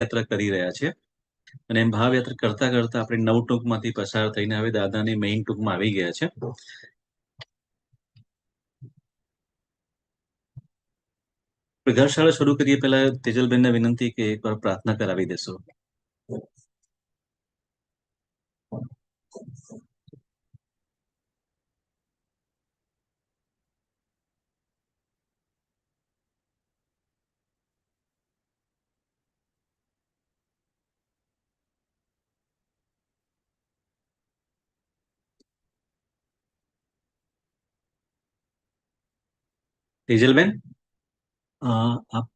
યાત્રા કરી રહ્યા છે અને એમ ભાવયાત્રા કરતા કરતા આપણે નવટૂંકમાંથી પસાર થઈને હવે દાદાની મેઇન ટૂંકમાં આવી ગયા છે. ઘરશાળા શરૂ કરીએ પહેલા તેજલબેનને વિનંતી કે એકવાર પ્રાર્થના કરાવી દેશો. તેજલબેન, આપ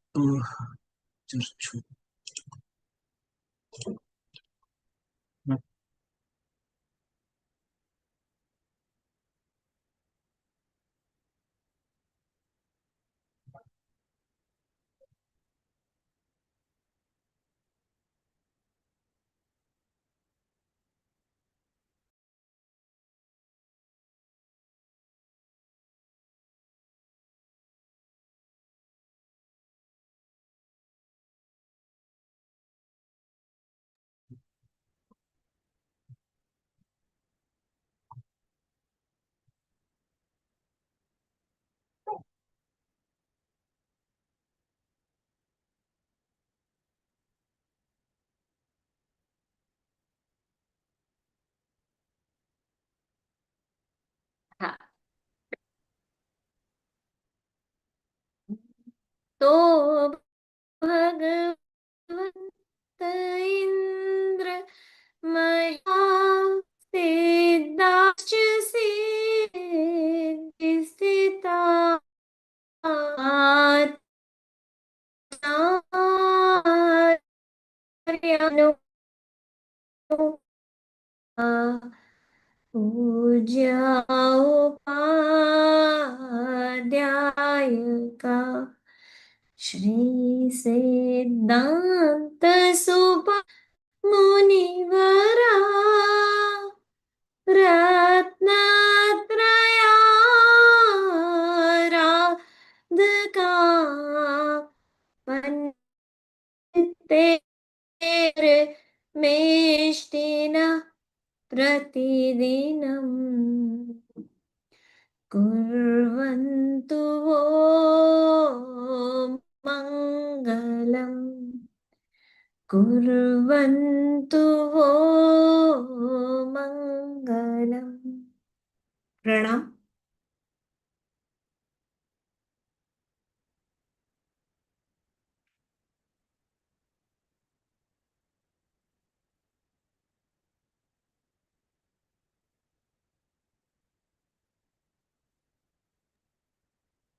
છો? હા, તો ભગવંત ઇન્દ્ર સિદ્ધાશ્ચ સિદ્ધિ સ્થિતા पूज्योपाध्यायका श्री सिद्धांत सुपा मुनिवरा रत्नत्रयाराधका पंडितेर मेष्टिना प्रतिदिनम् कुर्वन्तु वो मङ्गलम् कुर्वन्तु वो मङ्गलम्. प्रणाम.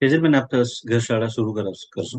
તેજલબેન, આપ ઘરશાળા શરૂ કરશો.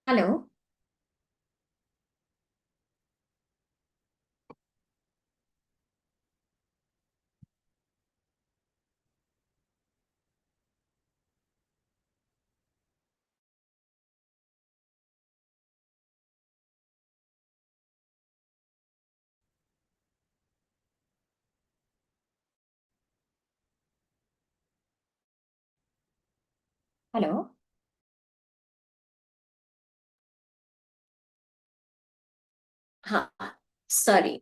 हेलो. हेलो. हाँ, सॉरी.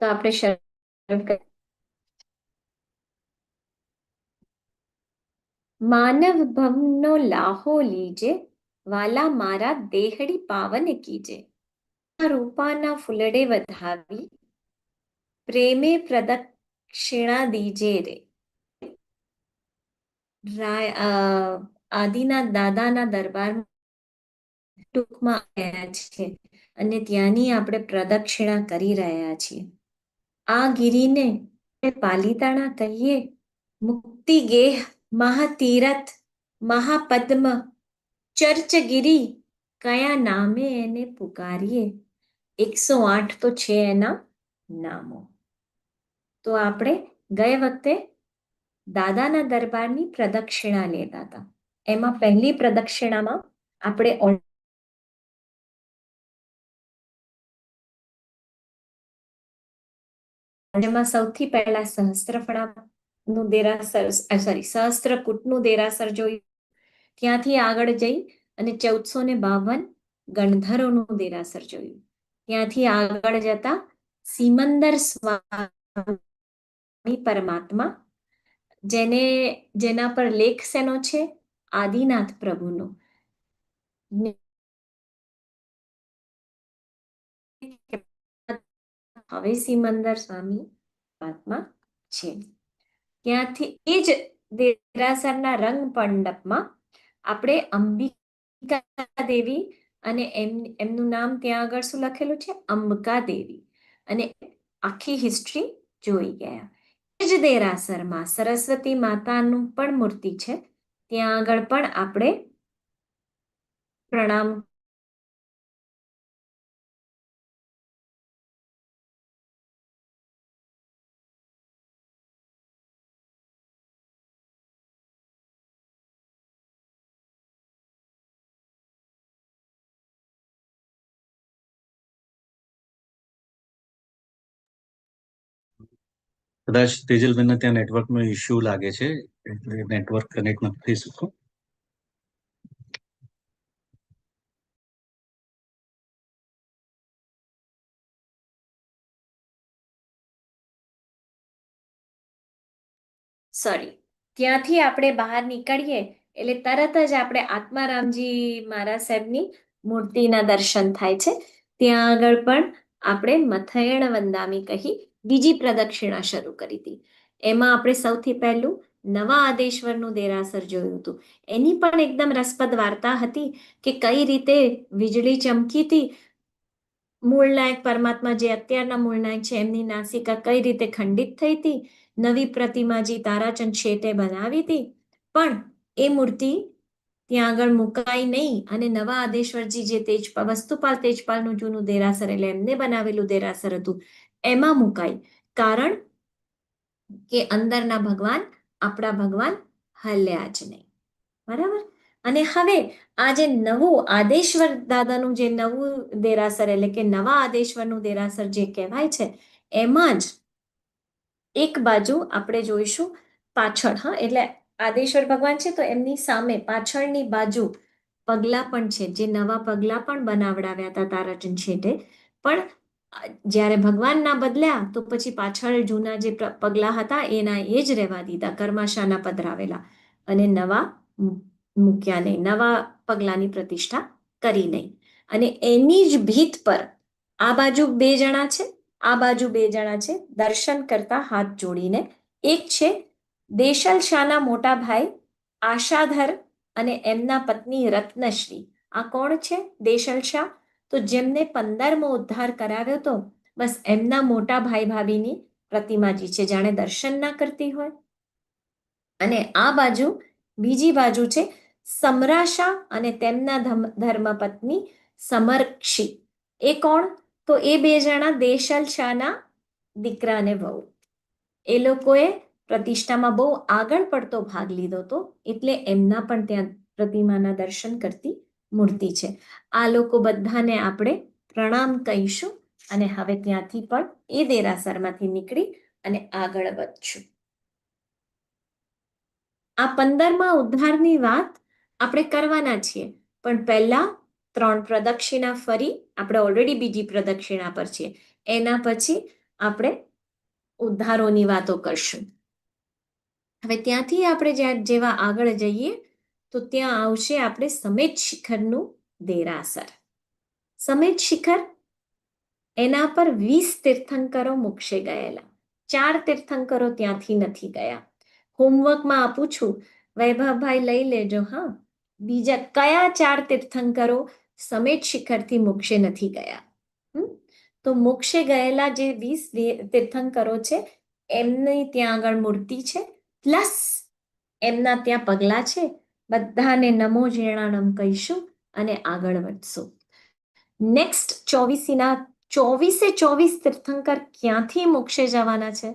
તો આપણે શરૂ કરીએ. માનવ ભવનો લાહો લીજે, વાલા મારા દેહડી પાવન કીજે. રૂપાના ફૂલડે વધાવી, પ્રેમે પ્રદક્ષિણા દીજે રે. આદિના દાદાના દરબારમાં ટૂંકમાં આવ્યા છીએ અને ત્યાંની આપણે પ્રદક્ષિણા કરી રહ્યા છીએ. આ ગિરિને પાલિતાણા કહીએ, મુક્તિ ગેહ, મહાતીરથ, મહાપદ્મ, ચર્ચગીરી, કયા નામે એને પુકારીએ. 108 તો છે એના નામો. તો આપણે ગયે વખતે દાદાના દરબારની પ્રદક્ષિણા લેતા હતા. એમાં પહેલી પ્રદક્ષિણામાં આપણે જેમાં સૌથી પહેલા સહસ્ત્રફળાનું દેરાસર, સહસ્ત્રકૂટનું દેરાસર જોયું. ત્યાંથી આગળ જઈ અને 1452 ગણધરોનું દેરાસર જોયું. ત્યાંથી આગળ જતા સિમંદર સ્વામી પરમાત્મા, જેના પર લેખ શેનો છે? આદિનાથ પ્રભુનો. હવે સિમંદર સ્વામી પરમાત્મા છે. ત્યાંથી એ જ દેરાસરના રંગ મંડપમાં આપણે અંબિકા દેવી અને એમનું નામ ત્યાં આગળ શું લખેલું છે? અંબકા દેવી. અને આખી હિસ્ટ્રી જોઈ ગયા. એ જ દેરાસરમાં સરસ્વતી માતાનું પણ મૂર્તિ છે. ત્યાં આગળ પણ આપણે પ્રણામ કદાચ તેજલબેનને ત્યાં નેટવર્કનો ઇશ્યુ લાગે છે, એટલે નેટવર્ક કનેક્ટ નથી થઈ શકતું. સોરી, ત્યાંથી આપણે બહાર નીકળીએ એટલે તરત જ આપણે આત્મારામજી મહારાજ સાહેબની મૂર્તિના દર્શન થાય છે. ત્યાં આગળ પણ આપણે મથયણ વંદામી કહી બીજી પ્રદક્ષિણા શરૂ કરી હતી. એમાં આપણે સૌથી પહેલું નવા આદેશ્વરનું દેરાસર જોયું હતું. એની પણ એકદમ રસપ્રદ વાર્તા હતી કે કઈ રીતે વીજળી ચમકી હતી. મૂળનાયક પરમાત્મા, જે અત્યારના મૂળનાયક છે, એમની નાસિકા કઈ રીતે ખંડિત થઈ હતી. નવી પ્રતિમાજી તારાચંદ શેઠે બનાવી હતી, પણ એ મૂર્તિ ત્યાં આગળ મુકાઈ નહીં અને નવા આદેશ્વરજી, જે વસ્તુપાલ તેજપાલનું જૂનું દેરાસર, એટલે એમને બનાવેલું દેરાસર હતું, એમાં મુકાઈ. કારણ કે અંદરના ભગવાન, આપણા ભગવાન હલ્યા જ નહીં. બરાબર. અને હવે આ જે નવું આદેશ્વર દાદાનું જે નવું દેરાસર, એટલે કે નવા આદેશ્વરનું દેરાસર જે કહેવાય છે, એમાં જ એક બાજુ આપણે જોઈશું પાછળ, હા, એટલે આદેશ્વર ભગવાન છે તો એમની સામે પાછળની બાજુ પગલા પણ છે, જે નવા પગલા પણ બનાવડાવ્યા હતા તારાચંદ શેઠે. પણ જ્યારે ભગવાન ના બદલ્યા તો પછી પાછળ જૂના જે પગલા હતા એના એ જ રહેવા દીધા, કર્માશાના પધરાવેલા, અને નવા મૂક્યા નહીં, નવા પગલાની પ્રતિષ્ઠા કરી નહીં. અને એની જ ભીત પર આ બાજુ બે જણા છે, આ બાજુ બે જણા છે, દર્શન કરતા હાથ જોડીને. એક છે દેશલ શાહના મોટા ભાઈ આશાધર અને એમના પત્ની રત્નશ્રી. આ કોણ છે? દેશલ શાહ, તો જેમને 15મો ઉદ્ધાર કરાવ્યો તો, બસ એમના મોટા ભાઈ ભાભીની પ્રતિમાજી છે, જાણે દર્શન ના કરતી હોય. અને આ બાજુ, બીજી બાજુ છે સમરાશા અને તેમના ધર્મપત્ની સમરક્ષી. એ કોણ? તો એ બે જણા દેશલ શાહના દીકરા અને વહુ. એ લોકોએ પ્રતિષ્ઠામાં બહુ આગળ પડતો ભાગ લીધો હતો, એટલે એમના પણ ત્યાં પ્રતિમાના દર્શન કરતી મૂર્તિ છે. આ લોકો બધાને આપણે પ્રણામ કહીશું અને હવે ત્યાંથી પણ એ દેરાસરમાંથી નીકળી અને આગળ વધશું. આ 15મા ઉદ્ધારની વાત આપણે કરવાના છીએ, પણ પહેલા 3 પ્રદક્ષિણા ફરી, આપણે ઓલરેડી બીજી પ્રદક્ષિણા પર છીએ, એના પછી આપણે ઉદ્ધારોની વાતો કરશું. હવે ત્યાંથી આપણે જેવા આગળ જઈએ તો ત્યાં આવશે આપણે સમેત શિખરનું દેરાસર. સમેત શિખર, એના પર 20 તીર્થંકરો મોક્ષે ગયેલા. 4 તીર્થંકરો ત્યાંથી નથી ગયા. હોમવર્કમાં આપું છું, વૈભવભાઈ લઈ લેજો. હા, બીજા કયા 4 તીર્થંકરો સમેત શિખરથી મોક્ષે નથી ગયા. હમ? તો મોક્ષે ગયેલા જે 20 તીર્થંકરો છે એમની ત્યાં આગળ મૂર્તિ છે, પ્લસ એમના ત્યાં પગલા છે. બધાને નમો જીર્ણાનમ કહીશું અને આગળ વધશું. નેક્સ્ટ 24 તીર્થંકર ક્યાંથી મોક્ષે જવાના છે?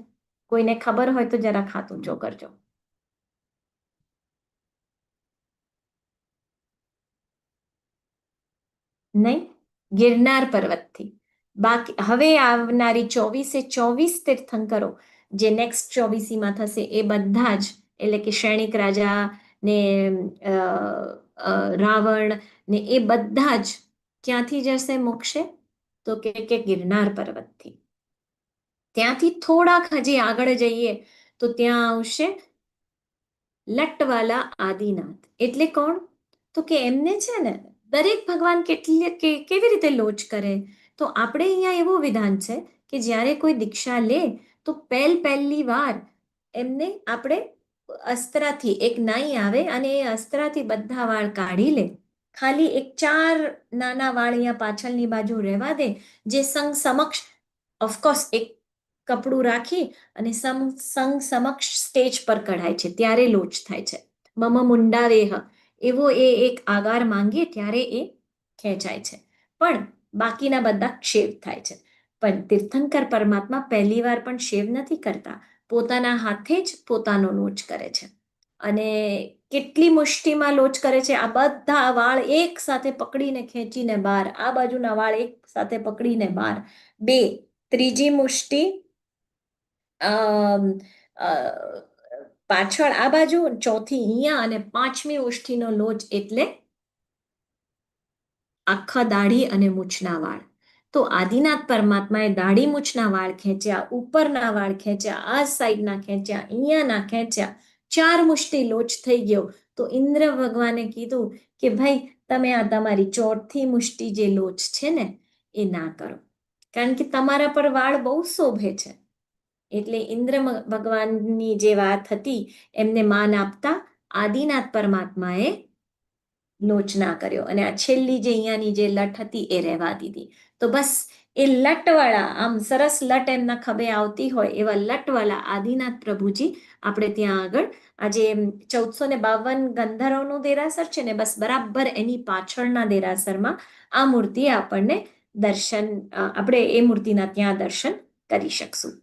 કોઈને ખબર હોય તો જરા ખાતું જો કરજો. નહીં, ગિરનાર પર્વતથી. બાકી હવે આવનારી 24 તીર્થંકરો જે નેક્સ્ટ 24માં થશે એ બધા જ, એટલે કે શૈણિક રાજા ને રાવણ ને એ બધા જ ક્યાંથી જશે મોક્ષે? તો કે ગિરનાર પર્વતથી. ત્યાંથી થોડાક હજી આગળ જઈએ તો ત્યાં આવશે લટવાલા આદિનાથ. એટલે કોણ? તો કે એમને છે ને દરેક ભગવાન કેવી રીતે લોચ કરે? તો આપણે અહીંયા એવું વિધાન છે કે જ્યારે કોઈ દીક્ષા લે તો પહેલી વાર એમને આપણે અસ્ત્રાથી, એક નાઈ આવે અને એ અસ્ત્રાથી બધા વાળ કાઢી લે. ખાલી એક 4 નાના વાળ અહીંયા પાછળની બાજુ રહેવા દે, જે સંઘ સમક્ષ ઓફકોર્સ એક કપડું રાખી અને સંઘ સમક્ષ સ્ટેજ પર કઢાય છે, ત્યારે લોચ થાય છે. મમ મુંડાવેહ એવો એ એક આગાર માંગીએ ત્યારે એ ખેંચાય છે, પણ બાકીના બધા ક્ષેપ થાય છે. પણ તીર્થંકર પરમાત્મા પહેલી વાર પણ શેવ નથી કરતા, પોતાના હાથે જ પોતાનો લોચ કરે છે. અને કેટલી મુષ્ટિમાં લોચ કરે છે! આ બધા વાળ એક સાથે પકડીને ખેંચીને બહાર, આ બાજુના વાળ એક સાથે પકડીને બહાર, બે, ત્રીજી મુષ્ટિ પાછળ આ બાજુ, ચોથી અહીંયા, અને પાંચમી મુષ્ટિનો લોચ એટલે આખા દાઢી અને મૂછના વાળ. તો આદિનાથ પરમાત્માએ દાઢી મૂછના વાળ ખેંચ્યા, ઉપરના વાળ ખેંચ્યા, આ સાઈડના ખેંચ્યા, અહીંયાના ખેંચ્યા, 4 મુષ્ટિ લોચ થઈ ગયો. તો ઇન્દ્ર ભગવાને કીધું કે ભાઈ તમે આ તમારી ચોથી મુષ્ટિ જે લોચ છે ને એ ના કરો, કારણ કે તમારા પર વાળ બહુ શોભે છે. એટલે ઇન્દ્ર ભગવાનની જે વાત હતી એમને માન આપતા આદિનાથ પરમાત્માએ લોચ ના કર્યો, અને આ છેલ્લી જે અહીંયાની જે લટ હતી એ રહેવા દીધી. તો બસ એ લટવાળા, આમ સરસ લટ એમના ખભે આવતી હોય એવા લટવાળા આદિનાથ પ્રભુજી આપણે ત્યાં આગળ આજે 1452 ગંધર્વનું દેરાસર છે ને, બસ બરાબર એની પાછળના દેરાસરમાં આ મૂર્તિ આપણને દર્શન, આપણે એ મૂર્તિના ત્યાં દર્શન કરી શકશું.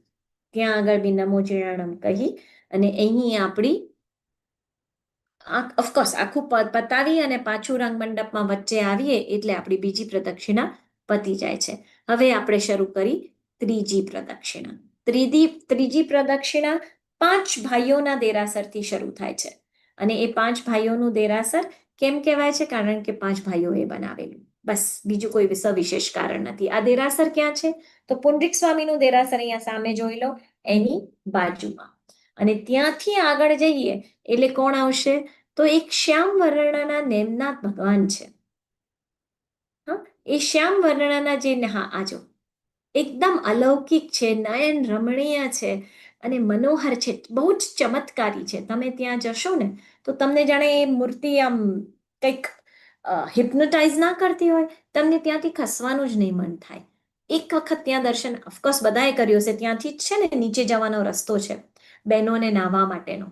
ત્યાં આગળ બી નમો જીર્ણાનમ કહી અને અહીં આપણી ઓફકોર્સ આખું પતાવી અને પાછું રંગ મંડપમાં વચ્ચે આવીએ એટલે આપણી બીજી પ્રદક્ષિણા પતી જાય છે. હવે આપણે શરૂ કરી ત્રીજી પ્રદક્ષિણા. ત્રીજી પ્રદક્ષિણા 5 ભાઈઓના દેરાસરથી શરૂ થાય છે. અને એ 5 ભાઈઓનું દેરાસર કેમ કહેવાય છે? કારણ કે 5 ભાઈઓએ બનાવેલું, બસ બીજું કોઈ સવિશેષ કારણ નથી. આ દેરાસર ક્યાં છે? તો પુંડરીક સ્વામીનું દેરાસર અહીંયા સામે જોઈ લો, એની બાજુમાં. અને ત્યાંથી આગળ જઈએ એટલે કોણ આવશે? તો એક શ્યામ વર્ણના નેમનાથ ભગવાન છે. એ શ્યામ વર્ણના જે, હા આજો, એકદમ અલૌકિક છે, નયન રમણીય છે અને મનોહર છે, બહુ જ ચમત્કારી છે. તમે ત્યાં જશો ને તો તમને જાણે એ મૂર્તિ આમ કંઈક હિપ્નોટાઇઝ ના કરતી હોય, તમને ત્યાંથી ખસવાનું જ નહીં મન થાય. એક વખત ત્યાં દર્શન ઓફકોર્સ બધાએ કર્યું છે, ત્યાંથી જ છે ને નીચે જવાનો રસ્તો છે બહેનોને નાહવા માટેનો.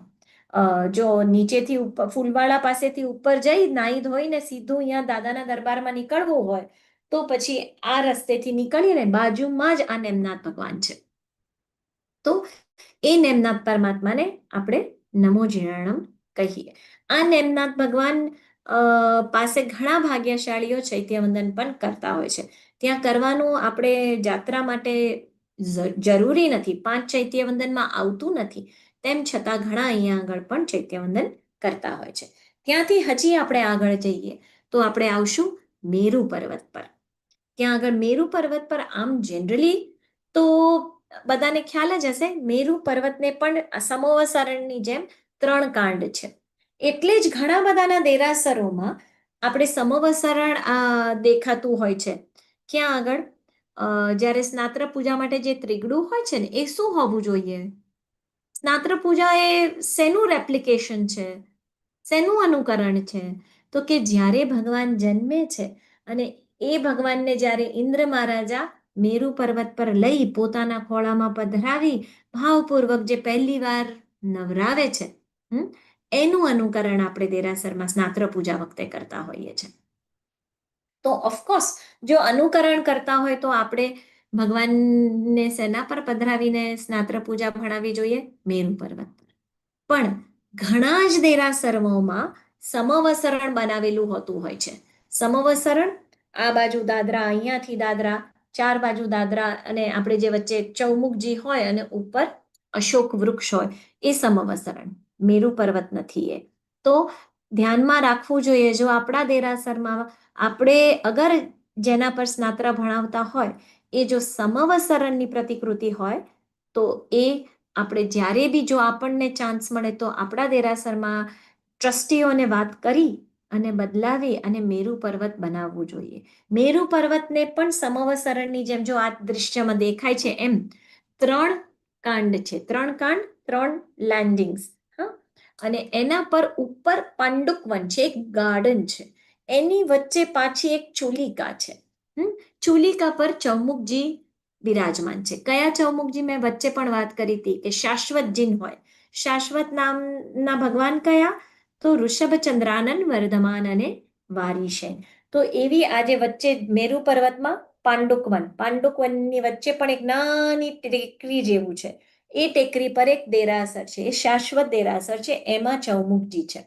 જો નીચેથી ફૂલવાડા પાસેથી ઉપર જઈ નાહી ધોઈને સીધું અહીંયા દાદાના દરબારમાં નીકળવું હોય તો પછી આ રસ્તેથી નીકળીને બાજુમાં જ આ નેમનાથ ભગવાન છે. તો એ નેમનાથ પરમાત્માને આપણે નમો જીર્ણાનમ કહીએ. આ નેમનાથ ભગવાન પાસે ઘણા ભાગ્યશાળીઓ ચૈત્યવંદન પણ કરતા હોય છે. ત્યાં કરવાનું આપણે જાત્રા માટે જરૂરી નથી, 5 ચૈત્યવંદનમાં આવતું નથી, તેમ છતાં ઘણા અહીંયા આગળ પણ ચૈત્યવંદન કરતા હોય છે. ત્યાંથી હજી આપણે આગળ જઈએ તો આપણે આવશું મેરુ પર્વત પર. ત્યાં આગળ મેરુ પર્વત પર આમ જનરલી તો બધાને ખ્યાલ જ હશે, મેરુ પર્વતને પણ સમોવસરણની જેમ 3 કાંડ છે. એટલે જ ઘણા બધાના દેરાસરોમાં આપણે સમોવસરણ દેખાતું હોય છે. ક્યાં આગળ? જ્યારે સ્નાત્ર પૂજા માટે જે ત્રિગડું હોય છે ને, એ શું હોવું જોઈએ? સ્નાત્ર પૂજા એ શેનું રેપ્લિકેશન છે? શેનું અનુકરણ છે? તો કે જ્યારે ભગવાન જન્મે છે અને એ ભગવાનને જ્યારે ઇન્દ્ર મહારાજા મેરુ પર્વત પર લઈ પોતાના ખોળામાં પધરાવી ભાવપૂર્વક જે પહેલી વાર નવરાવે છે, એનું અનુકરણ આપણે દેરાસરમાં સ્નાત્ર પૂજા વખતે કરતા હોઈએ છીએ. તો ઓફકોર્સ જો અનુકરણ કરતા હોય તો આપણે ભગવાનને સેના પર પધરાવીને સ્નાત્ર પૂજા ભણાવવી જોઈએ? મેરુ પર્વત પર. પણ ઘણા જ દેરાસરોમાં સમવસરણ બનાવેલું હોતું હોય છે. સમવસરણ, આ બાજુ દાદરા, અહીંયાથી દાદરા, ચાર બાજુ દાદરા, અને આપણે જે વચ્ચે ચૌમુખજી હોય અને ઉપર અશોક વૃક્ષ હોય, એ સમવસરણ. મેરુ પર્વત નથી એ. તો ધ્યાનમાં રાખવું જોઈએ, જો આપણા દેરાસરમાં આપણે અગર જેના પર સ્નાત્ર ભણાવતા હોય એ જો સમવસરણની પ્રતિકૃતિ હોય તો એ આપણે જ્યારે બી જો આપણને ચાન્સ મળે તો આપણા દેરાસરમાં ટ્રસ્ટીઓને વાત કરી અને બદલાવી અને મેરુ પર્વત બનાવવું જોઈએ. મેરુ પર્વતને પણ સમવસરણની જેમ જો આ દૃશ્યમાં દેખાય છે એમ 3 કાંડ છે, 3 કાંડ, 3 લેન્ડિંગ્સ. હા, અને એના પર ઉપર પાંડુક વન છે, એક ગાર્ડન છે, એની વચ્ચે પાછી એક ચુલિકા છે. ચુલિકા પર ચૌમુખજી બિરાજમાન છે. કયા ચૌમુખજી? મેં વચ્ચે પણ વાત કરી હતી કે શાશ્વત જીન હોય. શાશ્વત નામના ભગવાન કયા? તો ઋષભચંદ્રાનન, વર્ધમાન અને વારીશેન. તો એવી આજે વચ્ચે મેરુ પર્વતમાં પાંડુકવન, પાંડુકવનની વચ્ચે પણ એક નાની ટેકરી જેવું છે. એ ટેકરી પર એક દેરાસર છે, એ શાશ્વત દેરાસર છે, એમાં ચૌમુખજી છે.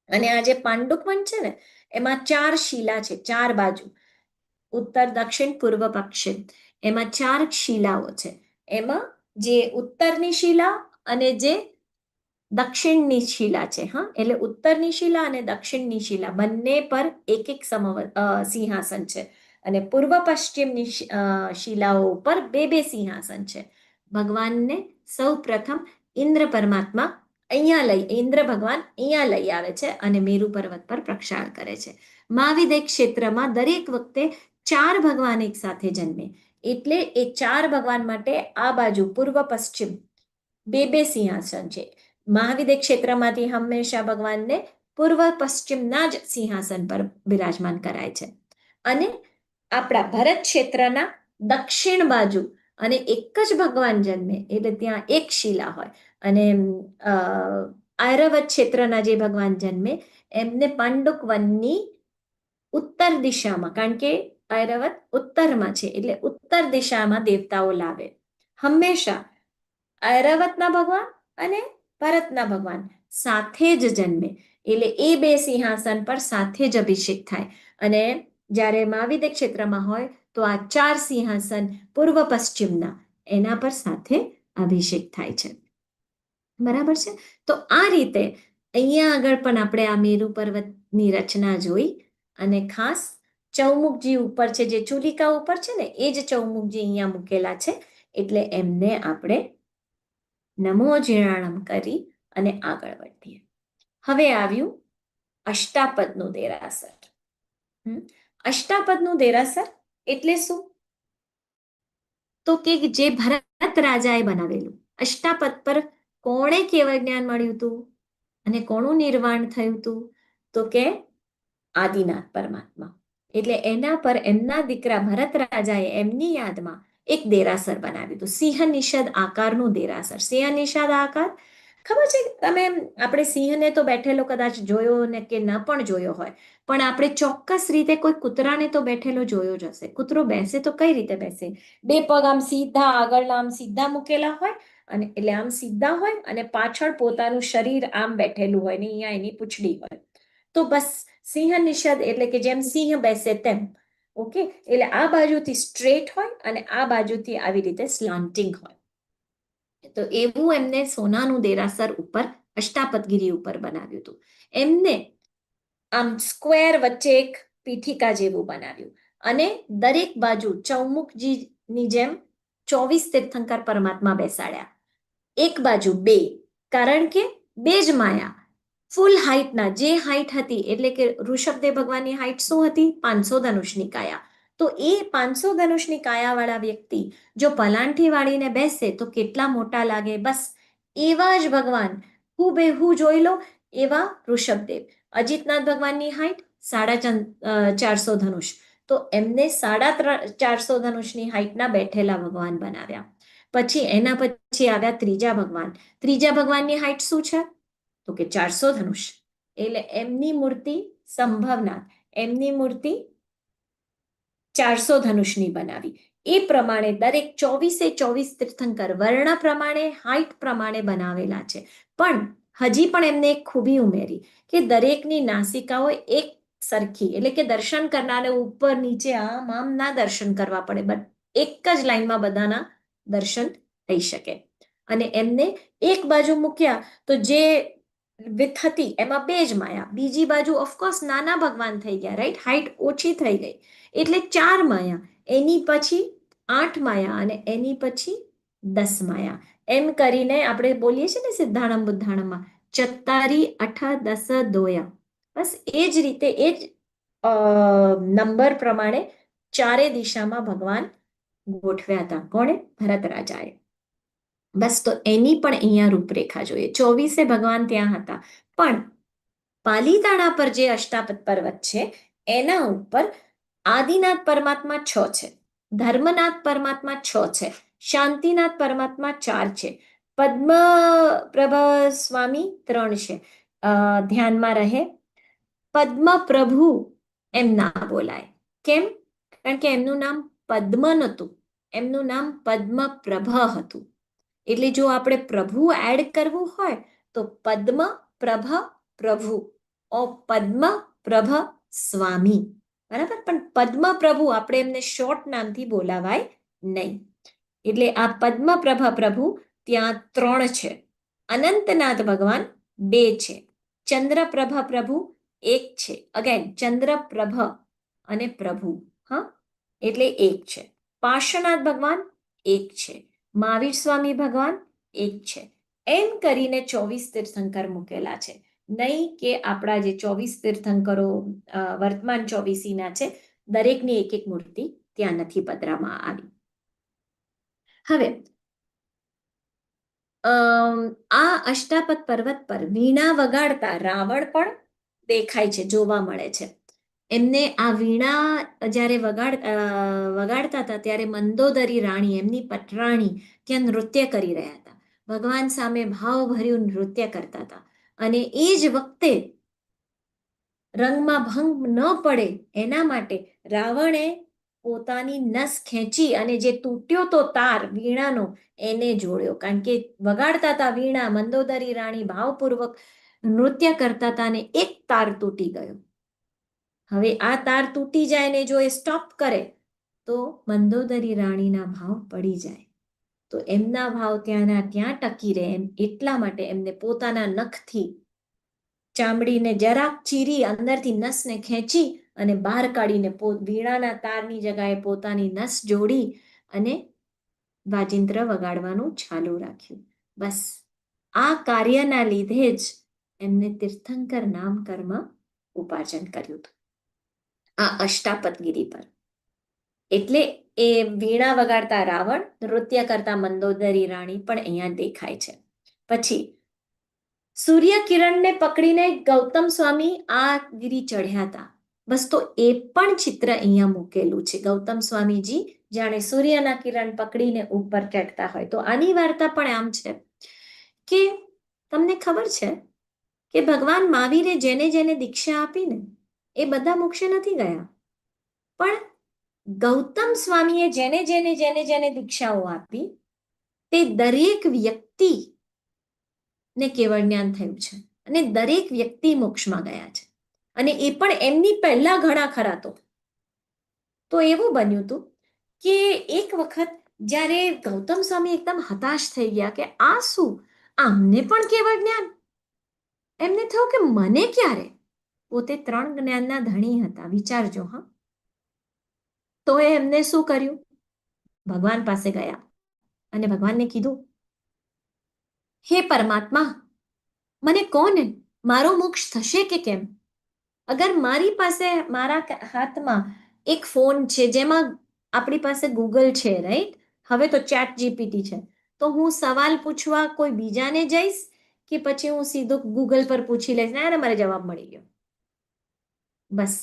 અને આ જે પાંડુકવન છે ને એમાં 4 શિલા છે, 4 બાજુ, ઉત્તર, દક્ષિણ, પૂર્વ, પશ્ચિમ, એમાં 4 શિલાઓ છે. એમાં જે ઉત્તરની શિલા અને જે દક્ષિણની શિલા છે, હા, એટલે ઉત્તરની શિલા અને દક્ષિણની શિલા બંને પર એક એક સિંહાસન છે. અને પૂર્વ પશ્ચિમની શિલાઓ ઉપર 2 સિંહાસન છે. ભગવાનને સૌ પ્રથમ ઇન્દ્ર પરમાત્મા ઇન્દ્ર ભગવાન અહીંયા લઈ આવે છે અને મેરુ પર્વત પર પ્રક્ષાળ કરે છે. મહાવિદ્ય ક્ષેત્રમાં દરેક વખતે 4 ભગવાન એક સાથે જન્મે, એટલે એ 4 ભગવાન માટે આ બાજુ પૂર્વ પશ્ચિમ 2 સિંહાસન છે. મહાવિદ્ય ક્ષેત્રમાંથી હંમેશા ભગવાનને પૂર્વ પશ્ચિમના જ સિંહાસન પર બિરાજમાન કરાય છે. અને આપણા ભરત ક્ષેત્રના દક્ષિણ બાજુ અને એક જ ભગવાન જન્મે એટલે ત્યાં એક શિલા હોય. અને ઐરાવત ક્ષેત્રના જે ભગવાન જન્મે એમને પાંડુક વનની ઉત્તર દિશામાં, કારણ કે ઐરાવત ઉત્તરમાં છે એટલે ઉત્તર દિશામાં દેવતાઓ લાવે. હંમેશા ઐરાવતના ભગવાન અને ભરતના ભગવાન સાથે જ જન્મે, એટલે એ 2 સિંહાસન પર સાથે જ અભિષેક થાય. અને જ્યારે મહાવિદ્ય ક્ષેત્રમાં હોય તો આ 4 સિંહાસન પૂર્વ પશ્ચિમના એના પર સાથે અભિષેક થાય છે. બરાબર છે? તો આ રીતે અહીંયા આગળ પણ આપણે આ મેરુ પર્વતની રચના જોઈ. અને ખાસ ચૌમુખજી ઉપર છે, જે ચુલિકા ઉપર છે ને એ જ ચૌમુખજી અહીંયા મૂકેલા છે, એટલે એમને આપણે નમો જીર્ણાણમ કરી અને આગળ વધીએ. હવે આવ્યું અષ્ટાપદનું દેરાસર. અષ્ટાપદનું દેરાસર એટલે શું? તો કે જે ભરત રાજાએ બનાવેલું. અષ્ટાપદ પર કોણે કેવળ જ્ઞાન મળ્યું હતું અને કોનું નિર્વાણ થયું હતું? તો કે આદિનાથ પરમાત્મા. એટલે એના પર એમના દીકરા ભરત રાજાએ એમની યાદમાં એક દેરાસર બનાવ્યું હતું, સિંહ નિષદ આકારનું દેરાસર. સિંહ નિષદ આકાર ખબર છે તમે? આપણે સિંહને તો બેઠેલો કદાચ જોયો ને કે ન પણ જોયો હોય, પણ આપણે ચોક્કસ રીતે કોઈ કૂતરાને તો બેઠેલો જોયો જ હશે. કૂતરો બેસે તો કઈ રીતે બેસે? 2 પગ આમ સીધા આગળના આમ સીધા મૂકેલા હોય, અને એટલે આમ સીધા હોય અને પાછળ પોતાનું શરીર આમ બેઠેલું હોય ને અહીંયા એની પૂંછડી હોય. તો બસ સિંહ નિષદ એટલે કે જેમ સિંહ બેસે તેમ. ઓકે, એટલે આ બાજુથી સ્ટ્રેટ હોય અને આ બાજુથી આવી રીતે સ્લાન્ટિંગ હોય. તો એવું એમને સોનાનું દેરાસર ઉપર અષ્ટાપદગીરી ઉપર બનાવ્યું હતું. એમને આમ સ્ક્વેર વચ્ચે એક પીઠિકા જેવું બનાવ્યું અને દરેક બાજુ ચૌમુખજીની જેમ 24 તીર્થંકર પરમાત્મા બેસાડ્યા. એક બાજુ 2, કારણ કે 2 જ માયા ફૂલ હાઈટના, જે હાઈટ હતી એટલે કે ઋષભદેવ ભગવાનની હાઈટ શું હતી? 500 ધનુષની કાયા. તો એ 500 ધનુષની કાયાવાળા વ્યક્તિ જો પલાંઠી વાળીને બેસે તો કેટલા મોટા લાગે? બસ એવા જ ભગવાન હુબેહુ જોઈ લો, એવા ઋષભદેવ. અજિતનાથ ભગવાનની હાઈટ 450 ધનુષ. તો એમને 450 ધનુષની હાઈટના બેઠેલા ભગવાન બનાવ્યા. પછી એના પછી આવ્યા ત્રીજા ભગવાન. ત્રીજા ભગવાનની હાઈટ શું છે? તો કે 400 ધનુષ. એટલે એમની મૂર્તિ સંભવનાથ, એમની મૂર્તિ 400 ધનુષની બનાવી. એ પ્રમાણે દરેક 24 તીર્થંકર વર્ણ પ્રમાણે, હાઈટ પ્રમાણે બનાવેલા છે. પણ હજી પણ એમને એક ખૂબી ઉમેરી કે દરેકની નાસિકાઓ એક સરખી, એટલે કે દર્શન કરનારે ઉપર નીચે આમ ના દર્શન કરવા પડે, બટ એક જ લાઈનમાં બધાના દર્શન થઈ શકે. અને એમને એક બાજુ મૂક્યા તો જે વિથ હતી એમાં બે જ માયા, બીજી બાજુ ઓફકોર્સ નાના ભગવાન થઈ ગયા, રાઈટ, હાઈટ ઓછી થઈ ગઈ, એટલે 4 માયા. એની પછી 8 માયા અને એની પછી 10 માયા. એમ કરીને આપણે બોલીએ છીએ ને સિદ્ધાણમ બુદ્ધાણમમાં, ચત્તારી અઠ દસ દોયા. બસ એ જ રીતે એ જ નંબર પ્રમાણે ચારે દિશામાં ભગવાન ગોઠવ્યા હતા. કોણે? ભરત રાજાએ. બસ તો એની પણ અહીંયા રૂપરેખા જોઈએ. 24 ભગવાન ત્યાં હતા. પણ પાલીતાણા પર જે અષ્ટાપદ પર્વત છે એના ઉપર આદિનાથ પરમાત્મા 6 છે, ધર્મનાથ પરમાત્મા 6 છે, શાંતિનાથ પરમાત્મા 4 છે, પદ્મપ્રભ સ્વામી 3 છે. ધ્યાનમાં રહે, પદ્મપ્રભુ એમ ના બોલાય. કેમ? કારણ કે એમનું નામ પદ્મ નહોતું, એમનું નામ પદ્મપ્રભ હતું. એટલે જો આપણે પ્રભુ એડ કરવું હોય તો પદ્મ પ્રભ પ્રભુ ઓ પદ્મ પ્રભ સ્વામી, બરાબર. પણ પદ્મ પ્રભુ આપણે એમને શોર્ટ નામથી બોલાવાય નહીં. એટલે આ પદ્મ પ્રભ પ્રભુ ત્યાં 3 છે. અનંતનાથ ભગવાન 2 છે. ચંદ્રપ્રભ પ્રભુ 1 છે. અગેન ચંદ્રપ્રભ અને પ્રભુ, હા, એટલે 1 છે. પાર્શ્વનાથ ભગવાન 1 છે. મહાવીર સ્વામી ભગવાન 1 છે. એમ કરીને 24 તીર્થંકર મૂકેલા છે. નહીં કે આપણા જે 24 તીર્થંકરો વર્તમાન 24 છે, દરેકની એક એક મૂર્તિ ત્યાં નથી પધરામાં આવી. હવે આ અષ્ટાપદ પર્વત પર વીણા વગાડતા રાવણ પણ દેખાય છે, જોવા મળે છે. એમને આ વીણા જ્યારે વગાડતા હતા ત્યારે મંદોદરી રાણી, એમની પટરાણી ત્યાં નૃત્ય કરી રહ્યા હતા. ભગવાન સામે ભાવભર્યું નૃત્ય કરતા હતા. અને એ જ વખતે રંગમાં ભંગ ન પડે એના માટે રાવણે પોતાની નસ ખેંચી અને જે તૂટ્યો તો તાર વીણાનો એને જોડ્યો. કારણ કે વગાડતા હતા વીણા, મંદોદરી રાણી ભાવપૂર્વક નૃત્ય કરતા હતા અને એક તાર તૂટી ગયો. હવે આ તાર તૂટી જાય ને જો એ સ્ટોપ કરે તો મંદોદરી રાણીના ભાવ પડી જાય. તો એમના ભાવ ત્યાંના ત્યાં ટકી રહે એમ એટલા માટે એમને પોતાના નખથી ચામડીને જરાક ચીરી અંદરથી નસને ખેંચી અને બહાર કાઢીને વીણાના તારની જગાએ પોતાની નસ જોડી અને વાજિંત્ર વગાડવાનું ચાલુ રાખ્યું. બસ આ કાર્યના લીધે જ એમને તીર્થંકર નામ કર્મ ઉપાર્જન કર્યું હતું આ અષ્ટાપદગીરી પર. એટલે એ વીણા વગાડતા રાવણ, નૃત્ય કરતા મંદોદરી રાણી પણ અહીંયા દેખાય છે. પછી સૂર્ય કિરણને પકડીને ગૌતમ સ્વામી આ ગીરી ચઢ્યા હતા. બસ તો એ પણ ચિત્ર અહીંયા મૂકેલું છે. ગૌતમ સ્વામીજી જાણે સૂર્યના કિરણ પકડીને ઉપર ચડતા હોય. તો આની વાર્તા પણ આમ છે કે તમને ખબર છે કે ભગવાન મહાવીરે જેને જેને દીક્ષા આપી ને એ બધા મોક્ષે નથી ગયા. પણ ગૌતમ સ્વામીએ જેને જેને દીક્ષાઓ આપી તે દરેક વ્યક્તિ ને કેવળ જ્ઞાન થયું છે અને દરેક વ્યક્તિ મોક્ષમાં ગયા છે. અને એ પણ એમની પહેલા ઘણા ખરા. તો એવું બન્યું હતું કે એક વખત જ્યારે ગૌતમ સ્વામી એકદમ હતાશ થઈ ગયા કે આ શું, આમને પણ કેવળ જ્ઞાન. એમને થયું કે મને ક્યારે. પોતે 3 જ્ઞાનના ધણી હતા, વિચારજો. હા, તો એમને શું કર્યું, ભગવાન પાસે ગયા અને ભગવાનને કીધું, હે પરમાત્મા, મને કોને મારો મોક્ષ થશે કે કેમ? અગર મારી પાસે મારા હાથમાં એક ફોન છે જેમાં આપણી પાસે ગૂગલ છે, રાઈટ, હવે તો ચેટ જીપીટી છે, તો હું સવાલ પૂછવા કોઈ બીજાને જઈશ કે પછી હું સીધો ગૂગલ પર પૂછી લઈશ ને મારે જવાબ મળી ગયો? બસ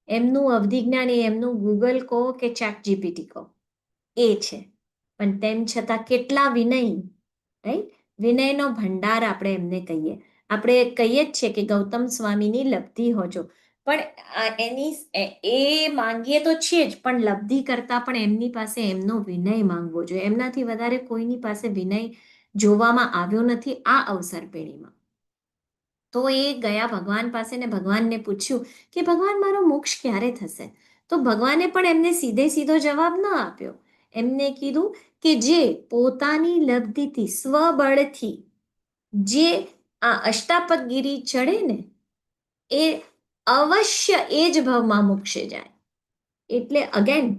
એમનું અવધિજ્ઞાન એ એમનું ગૂગલ કહો કે ચેટ જીપીટી કહો એ છે. પણ તેમ છતાં કેટલા વિનય, રાઈટ? વિનયનો ભંડાર આપણે એમને કહીએ. આપણે કહીએ જ છે કે ગૌતમ સ્વામીની લબ્ધિ હોજો, પણ એ માંગીએ તો છીએ જ, પણ લબ્ધિ કરતા પણ એમની પાસે એમનો વિનય માંગવો જોઈએ. એમનાથી વધારે કોઈની પાસે વિનય જોવામાં આવ્યો નથી આ અવસર પેઢીમાં. તો એ ગયા ભગવાન પાસે ને ભગવાનને પૂછ્યું કે ભગવાન મારો મોક્ષ ક્યારે થશે? તો ભગવાને પણ એમને સીધે સીધો જવાબ ન આપ્યો. એમને કીધું કે જે પોતાની લબ્ધિથી સ્વબળથી જે આ અષ્ટાપદગીરી ચડે ને એ અવશ્ય એ જ ભવમાં મોક્ષે જાય. એટલે અગેન